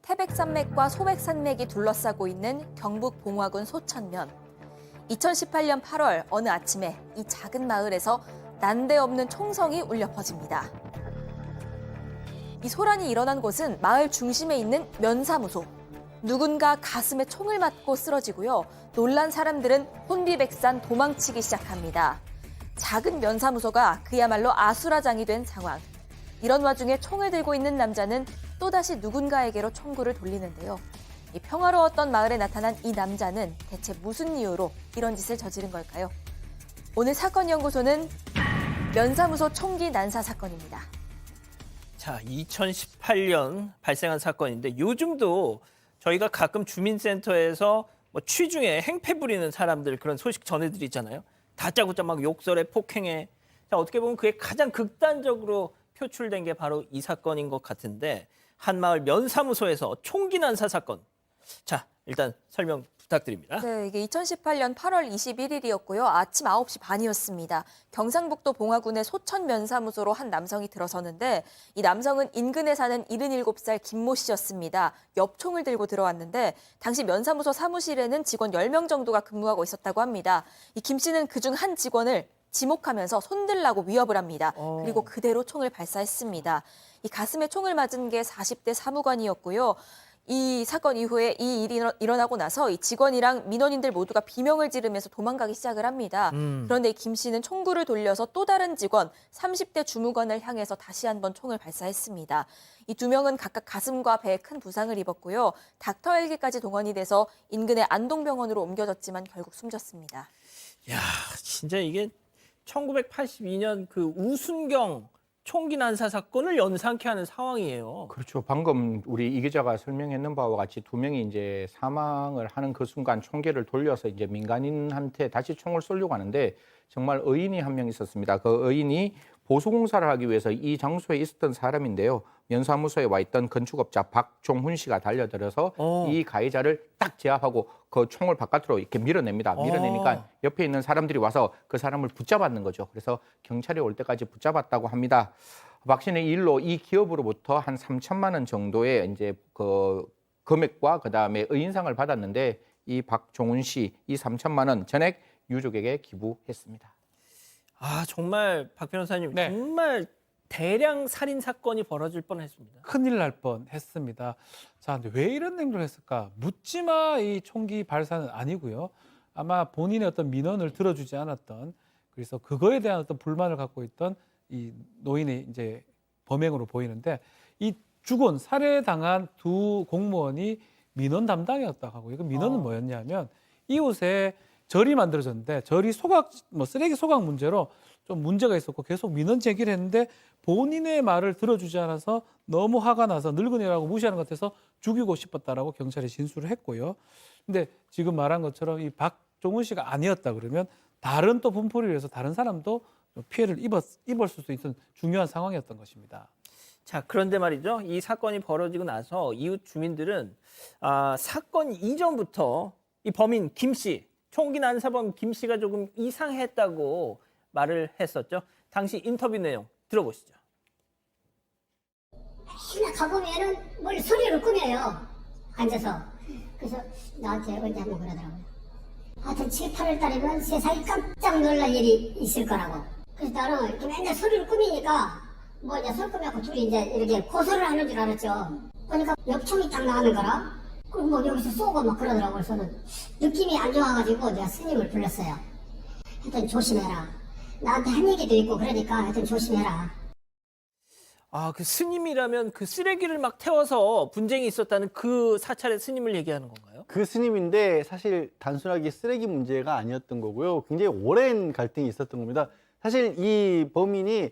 태백산맥과 소백산맥이 둘러싸고 있는 경북 봉화군 소천면. 2018년 8월 어느 아침에 이 작은 마을에서 난데없는 총성이 울려 퍼집니다. 이 소란이 일어난 곳은 마을 중심에 있는 면사무소. 누군가 가슴에 총을 맞고 쓰러지고요. 놀란 사람들은 혼비백산 도망치기 시작합니다. 작은 면사무소가 그야말로 아수라장이 된 상황. 이런 와중에 총을 들고 있는 남자는 또다시 누군가에게로 총구를 돌리는데요. 이 평화로웠던 마을에 나타난 이 남자는 대체 무슨 이유로 이런 짓을 저지른 걸까요? 오늘 사건연구소는 면사무소 총기 난사 사건입니다. 자, 2018년 발생한 사건인데 요즘도 저희가 가끔 주민센터에서 뭐 취중에 행패 부리는 사람들 그런 소식 전해드리잖아요. 다짜고짜 막 욕설에 폭행해. 자, 어떻게 보면 그게 가장 극단적으로 표출된 게 바로 이 사건인 것 같은데 한마을 면사무소에서 총기 난사 사건. 자, 일단 설명 부탁드립니다. 네, 이게 2018년 8월 21일이었고요. 아침 9시 반이었습니다. 경상북도 봉화군의 소천 면사무소로 한 남성이 들어서는데 이 남성은 인근에 사는 77살 김모 씨였습니다. 엽총을 들고 들어왔는데 당시 면사무소 사무실에는 직원 10명 정도가 근무하고 있었다고 합니다. 이 김 씨는 그중 한 직원을 지목하면서 손들라고 위협을 합니다. 그리고 그대로 총을 발사했습니다. 이 가슴에 총을 맞은 게 40대 사무관이었고요. 이 사건 이후에 이 일이 일어나고 나서 이 직원이랑 민원인들 모두가 비명을 지르면서 도망가기 시작을 합니다. 그런데 김 씨는 총구를 돌려서 또 다른 직원 30대 주무관을 향해서 다시 한번 총을 발사했습니다. 이 두 명은 각각 가슴과 배에 큰 부상을 입었고요. 닥터 헬기까지 동원이 돼서 인근의 안동병원으로 옮겨졌지만 결국 숨졌습니다. 야, 진짜 이게 1982년 그 우순경 총기 난사 사건을 연상케 하는 상황이에요. 그렇죠. 방금 우리 이 기자가 설명했는 바와 같이 두 명이 이제 사망을 하는 그 순간 총기를 돌려서 이제 민간인한테 다시 총을 쏘려고 하는데 정말 의인이 한 명 있었습니다. 그 의인이 보수공사를 하기 위해서 이 장소에 있었던 사람인데요. 면사무소에 와 있던 건축업자 박종훈 씨가 달려들어서 이 가해자를 딱 제압하고 그 총을 바깥으로 이렇게 밀어냅니다. 밀어내니까 옆에 있는 사람들이 와서 그 사람을 붙잡았는 거죠. 그래서 경찰이 올 때까지 붙잡았다고 합니다. 박 씨는 이 일로 이 기업으로부터 한 3천만 원 정도의 이제 그 금액과 그다음에 의인상을 받았는데 이 박종훈 씨 이 3천만 원 전액 유족에게 기부했습니다. 아, 정말 박 변호사님 네. 정말 대량 살인 사건이 벌어질 뻔했습니다. 큰일 날 뻔했습니다. 자, 근데 왜 이런 행동을 했을까? 묻지마 이 총기 발사는 아니고요. 아마 본인의 어떤 민원을 들어주지 않았던, 그래서 그거에 대한 어떤 불만을 갖고 있던 이 노인의 이제 범행으로 보이는데, 이 죽은 살해당한 두 공무원이 민원 담당이었다고 하고, 이거 민원은 뭐였냐면 이웃에 절이 만들어졌는데 절이 소각 쓰레기 소각 문제로 좀 문제가 있었고 계속 민원 제기를 했는데 본인의 말을 들어주지 않아서 너무 화가 나서 늙은이라고 무시하는 것 같아서 죽이고 싶었다라고 경찰이 진술을 했고요. 근데 지금 말한 것처럼 이 박종훈 씨가 아니었다 그러면 다른 또 분포를 위해서 다른 사람도 피해를 입을 수도 있는 중요한 상황이었던 것입니다. 자, 그런데 말이죠. 이 사건이 벌어지고 나서 이웃 주민들은 사건 이전부터 이 범인 김 씨, 총기 난사범 김 씨가 조금 이상했다고 말을 했었죠. 당시 인터뷰 내용 들어보시죠. 맨날 가보면은 뭘 소리를 꾸며요. 앉아서. 그래서 나한테 언제 한번 그러더라고요. 하여튼 7, 8월 달이면 세상이 깜짝 놀랄 일이 있을 거라고. 그래서 나는 이렇게 맨날 소리를 꾸미니까 뭐 이제 소리 꾸며갖고 둘이 이제 이렇게 고소를 하는 줄 알았죠. 그러니까 엽총이 딱 나가는 거라. 그럼 뭐 여기서 쏘고 막 그러더라고요. 그래서 느낌이 안 좋아가지고 내가 스님을 불렀어요. 하여튼 조심해라. 나한테 한 얘기도 있고 그러니까 하여튼 조심해라. 아, 그 스님이라면 그 쓰레기를 막 태워서 분쟁이 있었다는 그 사찰의 스님을 얘기하는 건가요? 그 스님인데 사실 단순하게 쓰레기 문제가 아니었던 거고요. 굉장히 오랜 갈등이 있었던 겁니다. 사실 이 범인이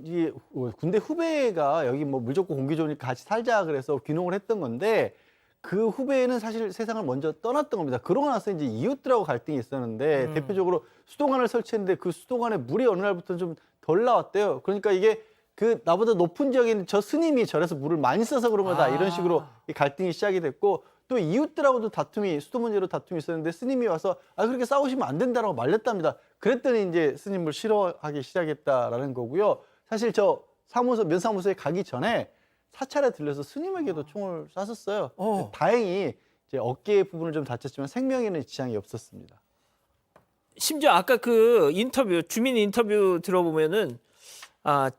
이 군대 후배가 여기 뭐 물 좋고 공기 좋으니까 같이 살자 그래서 귀농을 했던 건데 그 후배는 사실 세상을 먼저 떠났던 겁니다. 그러고 나서 이제 이웃들하고 갈등이 있었는데 대표적으로 수도관을 설치했는데 그 수도관에 물이 어느 날부터 좀 덜 나왔대요. 그러니까 이게 그 나보다 높은 지역에 있는 저 스님이 절에서 물을 많이 써서 그런 거다 이런 식으로 이 갈등이 시작이 됐고 또 이웃들하고도 수도 문제로 다툼이 있었는데 스님이 와서 그렇게 싸우시면 안 된다라고 말렸답니다. 그랬더니 이제 스님을 싫어하기 시작했다라는 거고요. 사실 저 면사무소에 가기 전에 사찰에 들려서 스님에게도 총을 쐈었어요. 어. 다행히 이제 어깨 부분을 좀 다쳤지만 생명에는 지장이 없었습니다. 심지어 아까 그 인터뷰, 주민 인터뷰 들어보면은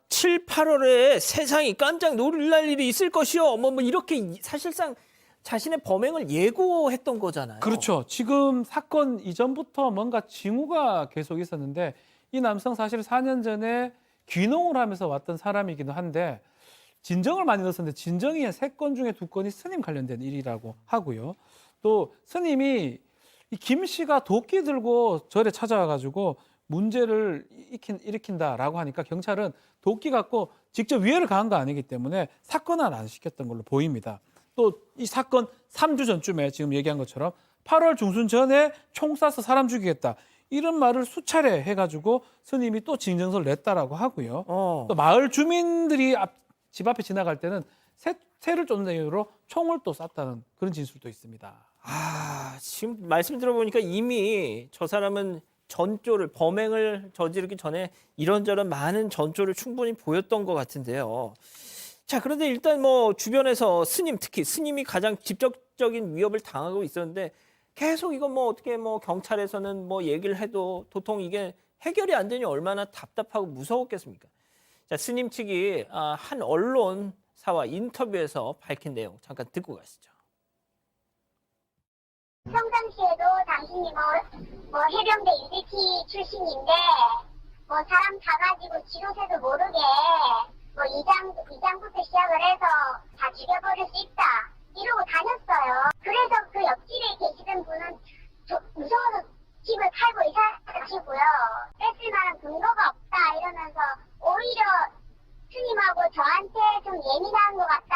7, 8월에 세상이 깜짝 놀랄 일이 있을 것이요. 뭐 이렇게 사실상 자신의 범행을 예고했던 거잖아요. 그렇죠. 지금 사건 이전부터 뭔가 징후가 계속 있었는데 이 남성 사실 4년 전에 귀농을 하면서 왔던 사람이기도 한데 진정을 많이 넣었는데 진정이 3건 중에 2건이 스님 관련된 일이라고 하고요. 또 스님이 이 김 씨가 도끼 들고 절에 찾아와가지고 문제를 일으킨다라고 하니까 경찰은 도끼 갖고 직접 위해를 가한 거 아니기 때문에 사건은 안 시켰던 걸로 보입니다. 또 이 사건 3주 전쯤에 지금 얘기한 것처럼 8월 중순 전에 총 쏴서 사람 죽이겠다. 이런 말을 수차례 해가지고 스님이 또 진정서를 냈다라고 하고요. 또 마을 주민들이 집 앞에 지나갈 때는 새를 쫓는 이유로 총을 또 쐈다는 그런 진술도 있습니다. 지금 말씀 들어보니까 이미 저 사람은 범행을 저지르기 전에 이런저런 많은 전조를 충분히 보였던 것 같은데요. 자, 그런데 일단 뭐 주변에서 특히 스님이 가장 직접적인 위협을 당하고 있었는데 계속 이거 뭐 어떻게 뭐 경찰에서는 뭐 얘기를 해도 도통 이게 해결이 안 되니 얼마나 답답하고 무서웠겠습니까? 자, 스님 측이 한 언론사와 인터뷰에서 밝힌 내용 잠깐 듣고 가시죠. 평상시에도 당신이 뭐 해병대 일기 출신인데 뭐 사람 다 가지고 지도새도 모르게 뭐 이장부터 시작을 해서 다 죽여버릴 수 있다 이러고 다녔어요. 그래서 그 옆집에 계시던 분은 무서워서 집을 팔고 이사하시고요. 뺏을 만한 근거가 없다 이러면서 오히려 스님하고 저한테 좀 예민한 것 같다.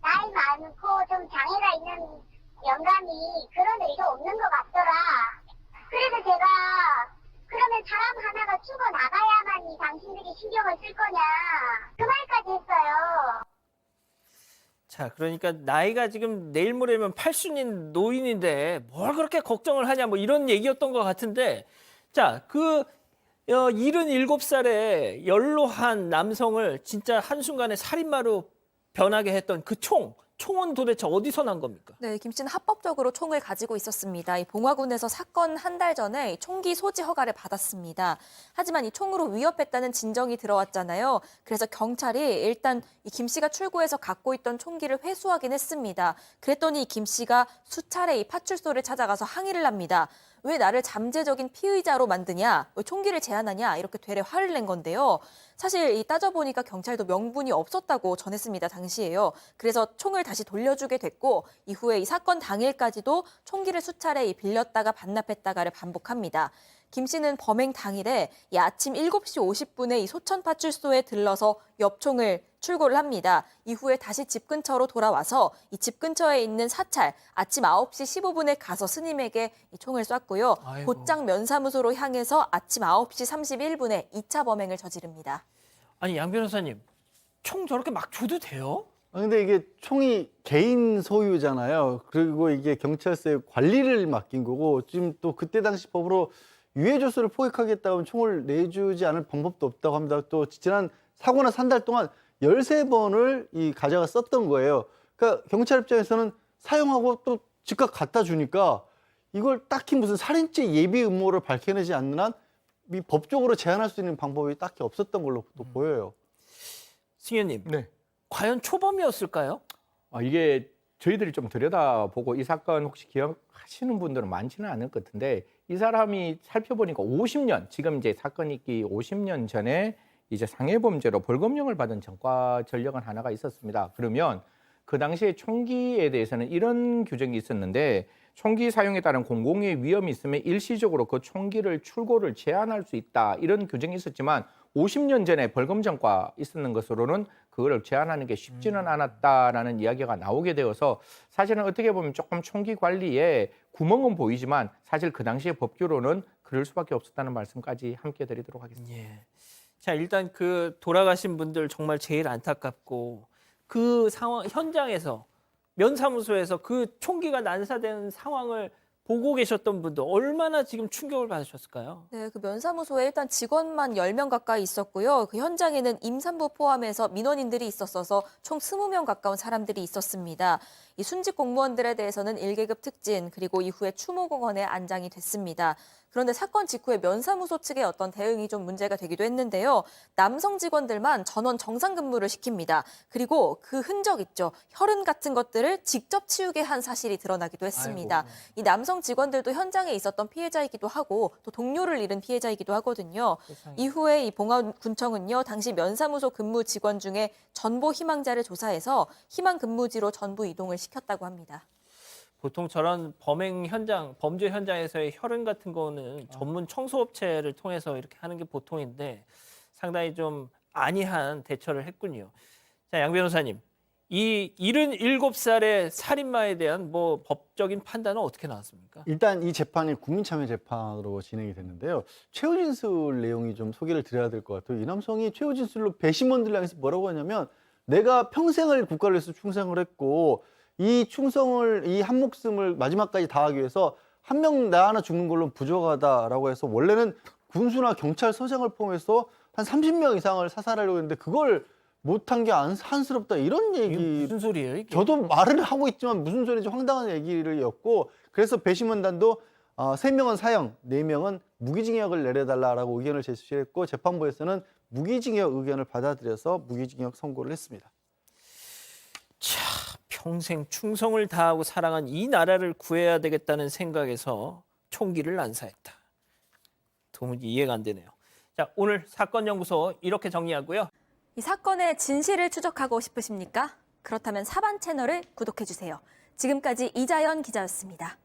나이 많고 좀 장애가 있는 영감이 그런 의도 없는 것 같더라. 그래서 제가 그러면 사람 하나가 죽어나가야만이 당신들이 신경을 쓸 거냐 그 말까지 했어요. 자, 그러니까 나이가 지금 내일 모레면 80인 노인인데 뭘 그렇게 걱정을 하냐 뭐 이런 얘기였던 것 같은데 자, 그 77살의 연로한 남성을 진짜 한순간에 살인마로 변하게 했던 그 총은 도대체 어디서 난 겁니까? 네, 김 씨는 합법적으로 총을 가지고 있었습니다. 이 봉화군에서 사건 한 달 전에 총기 소지 허가를 받았습니다. 하지만 이 총으로 위협했다는 진정이 들어왔잖아요. 그래서 경찰이 일단 이 김 씨가 출구에서 갖고 있던 총기를 회수하긴 했습니다. 그랬더니 김 씨가 수차례 이 파출소를 찾아가서 항의를 합니다. 왜 나를 잠재적인 피의자로 만드냐, 왜 총기를 제한하냐 이렇게 되레 화를 낸 건데요. 사실 이 따져보니까 경찰도 명분이 없었다고 전했습니다. 당시에요. 그래서 총을 다시 돌려주게 됐고 이후에 이 사건 당일까지도 총기를 수차례 빌렸다가 반납했다가를 반복합니다. 김 씨는 범행 당일에 이 아침 7시 50분에 이 소천파출소에 들러서 엽총을 출고를 합니다. 이후에 다시 집 근처로 돌아와서 이 집 근처에 있는 사찰 아침 9시 15분에 가서 스님에게 이 총을 쐈고요. 아이고. 곧장 면사무소로 향해서 아침 9시 31분에 2차 범행을 저지릅니다. 아니, 양 변호사님, 총 저렇게 막 줘도 돼요? 근데 이게 총이 개인 소유잖아요. 그리고 이게 경찰서에 관리를 맡긴 거고 지금 또 그때 당시 법으로 유해 조서를 포획하겠다고 하면 총을 내주지 않을 방법도 없다고 합니다. 또 지난 사고 난 한 달 동안 13번을 이 가져가 썼던 거예요. 그러니까 경찰 입장에서는 사용하고 또 즉각 갖다 주니까 이걸 딱히 무슨 살인죄 예비 음모를 밝혀내지 않는 한 이 법적으로 제한할 수 있는 방법이 딱히 없었던 걸로 또 보여요. 승현님, 네. 과연 초범이었을까요? 이게 저희들이 좀 들여다보고 이 사건 혹시 기억하시는 분들은 많지는 않을 것 같은데 이 사람이 살펴보니까 50년, 지금 이제 사건이 있기 50년 전에 이제 상해범죄로 벌금형을 받은 전과 전력은 하나가 있었습니다. 그러면 그 당시에 총기에 대해서는 이런 규정이 있었는데 총기 사용에 따른 공공의 위험이 있으면 일시적으로 그 총기를 출고를 제한할 수 있다. 이런 규정이 있었지만 50년 전에 벌금 전과 있었는 것으로는 그거를 제한하는 게 쉽지는 않았다라는 이야기가 나오게 되어서 사실은 어떻게 보면 조금 총기 관리에 구멍은 보이지만 사실 그 당시의 법규로는 그럴 수밖에 없었다는 말씀까지 함께 드리도록 하겠습니다. 예. 자, 일단 그 돌아가신 분들 정말 제일 안타깝고 그 상황 현장에서 면사무소에서 그 총기가 난사된 상황을 보고 계셨던 분들 얼마나 지금 충격을 받으셨을까요? 네, 그 면사무소에 일단 직원만 10명 가까이 있었고요. 그 현장에는 임산부 포함해서 민원인들이 있었어서 총 20명 가까운 사람들이 있었습니다. 이 순직 공무원들에 대해서는 1계급 특진, 그리고 이후에 추모공원에 안장이 됐습니다. 그런데 사건 직후에 면사무소 측의 어떤 대응이 좀 문제가 되기도 했는데요. 남성 직원들만 전원 정상 근무를 시킵니다. 그리고 그 흔적 있죠. 혈흔 같은 것들을 직접 치우게 한 사실이 드러나기도 했습니다. 아이고. 이 남성 직원들도 현장에 있었던 피해자이기도 하고 또 동료를 잃은 피해자이기도 하거든요. 세상에. 이후에 이 봉화군청은요, 당시 면사무소 근무 직원 중에 전보 희망자를 조사해서 희망 근무지로 전부 이동을 시켰다고 합니다. 보통 저런 범행 현장, 범죄 현장에서의 혈흔 같은 거는 전문 청소업체를 통해서 이렇게 하는 게 보통인데 상당히 좀 안이한 대처를 했군요. 자, 양 변호사님, 이 77살의 살인마에 대한 뭐 법적인 판단은 어떻게 나왔습니까? 일단 이 재판이 국민참여재판으로 진행이 됐는데요. 최후 진술 내용이 좀 소개를 드려야 될 것 같아요. 이 남성이 최후 진술로 배심원들 향해서 뭐라고 하냐면 내가 평생을 국가를 위해서 충성을 했고 이 한 목숨을 마지막까지 다하기 위해서 한 명 나 하나 죽는 걸로 부족하다라고 해서 원래는 군수나 경찰서장을 포함해서 한 30명 이상을 사살하려고 했는데 그걸 못한 게 한스럽다 이런 이게 얘기. 무슨 소리예요, 이게? 저도 말을 하고 있지만 무슨 소리인지 황당한 얘기를였고 그래서 배심원단도 3명은 사형, 4명은 무기징역을 내려달라라고 의견을 제시했고 재판부에서는 무기징역 의견을 받아들여서 무기징역 선고를 했습니다. 차, 평생 충성을 다하고 사랑한 이 나라를 구해야 되겠다는 생각에서 총기를 난사했다. 도무지 이해가 안 되네요. 자, 오늘 사건연구소 이렇게 정리하고요. 이 사건의 진실을 추적하고 싶으십니까? 그렇다면 사반 채널을 구독해주세요. 지금까지 이자연 기자였습니다.